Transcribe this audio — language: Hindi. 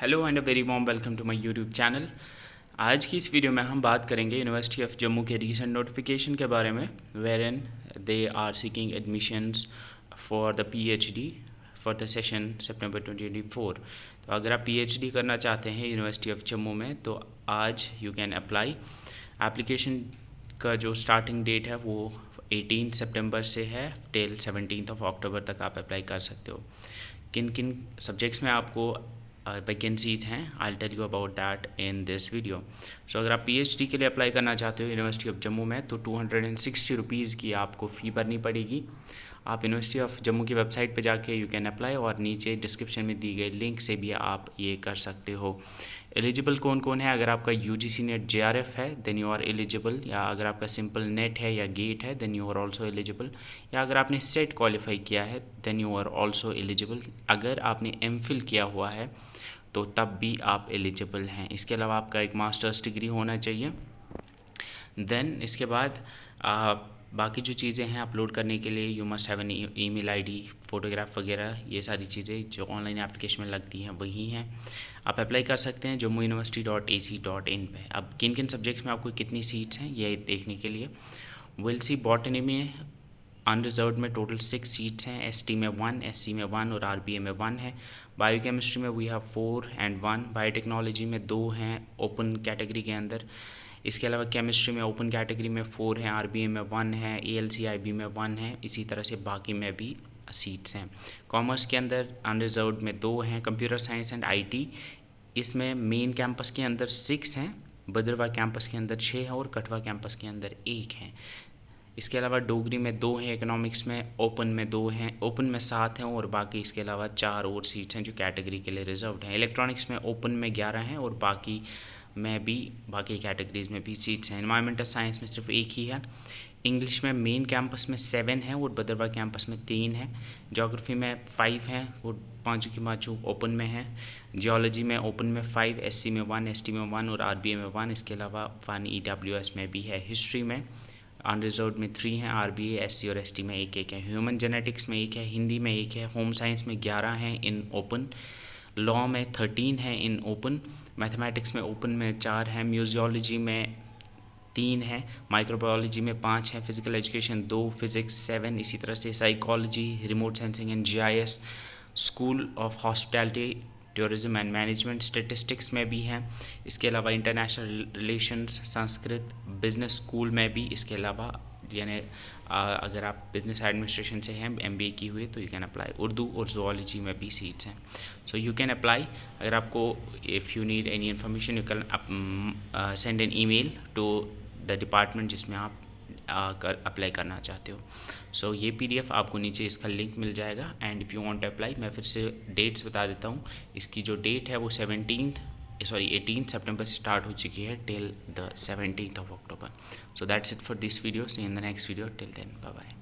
Hello and a very warm welcome to my YouTube channel. आज की इस वीडियो में हम बात करेंगे यूनिवर्सिटी ऑफ जम्मू के रीसेंट नोटिफिकेशन के बारे में, wherein they are seeking admissions for the PhD for the session September 2024। तो अगर आप पीएचडी करना चाहते हैं यूनिवर्सिटी ऑफ जम्मू में तो आज यू कैन अप्लाई। एप्लीकेशन का जो स्टार्टिंग डेट है वो 18 सितंबर से है टिल 17 अक्टूबर तक आप अप्लाई कर सकते हो। किन किन सब्जेक्ट्स में आपको वैकेंसीज हैं, I tell you about that in this video. So अगर आप पीएचडी के लिए अप्लाई करना चाहते हो यूनिवर्सिटी ऑफ जम्मू में तो 260 रुपीज़ की आपको फ़ी भरनी पड़ेगी। आप यूनिवर्सिटी ऑफ जम्मू की वेबसाइट पे जाके यू कैन अप्लाई, और नीचे डिस्क्रिप्शन में दी गई लिंक से भी आप ये कर सकते हो। एलिजिबल कौन कौन है? अगर आपका यूजीसी नेट जेआरएफ है देन यू आर एलिजिबल, या अगर आपका सिंपल नेट है या गेट है then you are also eligible, या अगर आपने सेट क्वालिफाई किया है then you are also eligible. अगर आपने एमफिल किया हुआ है तो तब भी आप एलिजिबल हैं। इसके अलावा आपका एक मास्टर्स डिग्री होना चाहिए। देन इसके बाद बाकी जो चीज़ें हैं अपलोड करने के लिए you must have an email ID, photograph वगैरह, ये सारी चीज़ें जो ऑनलाइन एप्लीकेशन में लगती हैं वही हैं। आप अप्लाई कर सकते हैं jammuuniversity.ac.in पे। अब किन किन सब्जेक्ट्स में आपको कितनी सीट्स हैं ये देखने के लिए विल सी। बॉटनी में अनरिजर्व में टोटल 6 सीट्स हैं, एसटी में 1, एससी में 1 और आरबीए में 1 है। बायोकेमिस्ट्री में वी हैव 4 एंड 1। बायोटेक्नोलॉजी में 2 हैं ओपन कैटेगरी के अंदर। इसके अलावा केमिस्ट्री में ओपन कैटेगरी में 4 हैं, आरबीए में 1 है, एएलसीआईबी में 1 है। इसी तरह से बाकी में भी सीट्स हैं। कॉमर्स के अंदर अनरिजर्व में 2 हैं। कंप्यूटर साइंस एंड आईटी, इसमें मेन कैंपस के अंदर 6 हैं, भद्रवाह कैंपस के अंदर 6 हैं और कठवा कैंपस के अंदर 1 हैं। इसके अलावा डोगरी में 2 हैं, इकोनॉमिक्स में ओपन में 2 हैं, ओपन में 7 हैं और बाकी इसके अलावा 4 और सीट्स हैं जो कैटेगरी के लिए रिजर्व्ड हैं। इलेक्ट्रॉनिक्स में ओपन में 11 हैं और बाकी में भी बाकी कैटेगरीज़ में भी सीट्स हैं। एनवायरमेंटल साइंस में सिर्फ 1 ही है। इंग्लिश में मेन कैंपस में 7 हैं और भद्रवाह कैंपस में 3 हैं। ज्योग्राफी में 5 हैं और पाँचों की पाँचों ओपन में हैं। जियोलॉजी में ओपन में 5, एससी में 1, एसटी में 1 और आरबीए में 1। इसके अलावा 1 ईडब्ल्यूएस में भी है। हिस्ट्री में अनरिजर्व में 3 हैं, आरबीए, एससी और एसटी में 1 है। ह्यूमन जेनेटिक्स में 1 है, हिंदी में 1 है, होम साइंस में 11 हैं इन ओपन, लॉ में 13 हैं इन ओपन, मैथमेटिक्स में ओपन में 4 हैं, म्यूजियोलॉजी में 3 हैं, माइक्रोबायोलॉजी में 5 हैं, फिजिकल एजुकेशन 2, फिजिक्स 7, इसी तरह से psychology, remote sensing and GIS, school of hospitality, tourism and management, statistics में भी हैं। इसके अलावा international relations, Sanskrit, business school में भी। इसके अलावा यानी अगर आप बिजनेस एडमिनिस्ट्रेशन से हैं, एमबीए की हुई, तो यू कैन अप्लाई। उर्दू और जोलॉजी में भी सीट्स हैं, सो यू कैन अप्लाई। अगर आपको if you need any information you can send an email to the department जिसमें आप अप्लाई करना चाहते हो। सो ये पीडीएफ आपको नीचे इसका लिंक मिल जाएगा। And if you want to apply, मैं फिर से डेट्स बता देता हूँ। इसकी जो डेट है वो 18 सितंबर से स्टार्ट हो चुकी है till the 17 October. So that's it for this video. See in the next video, till then bye bye.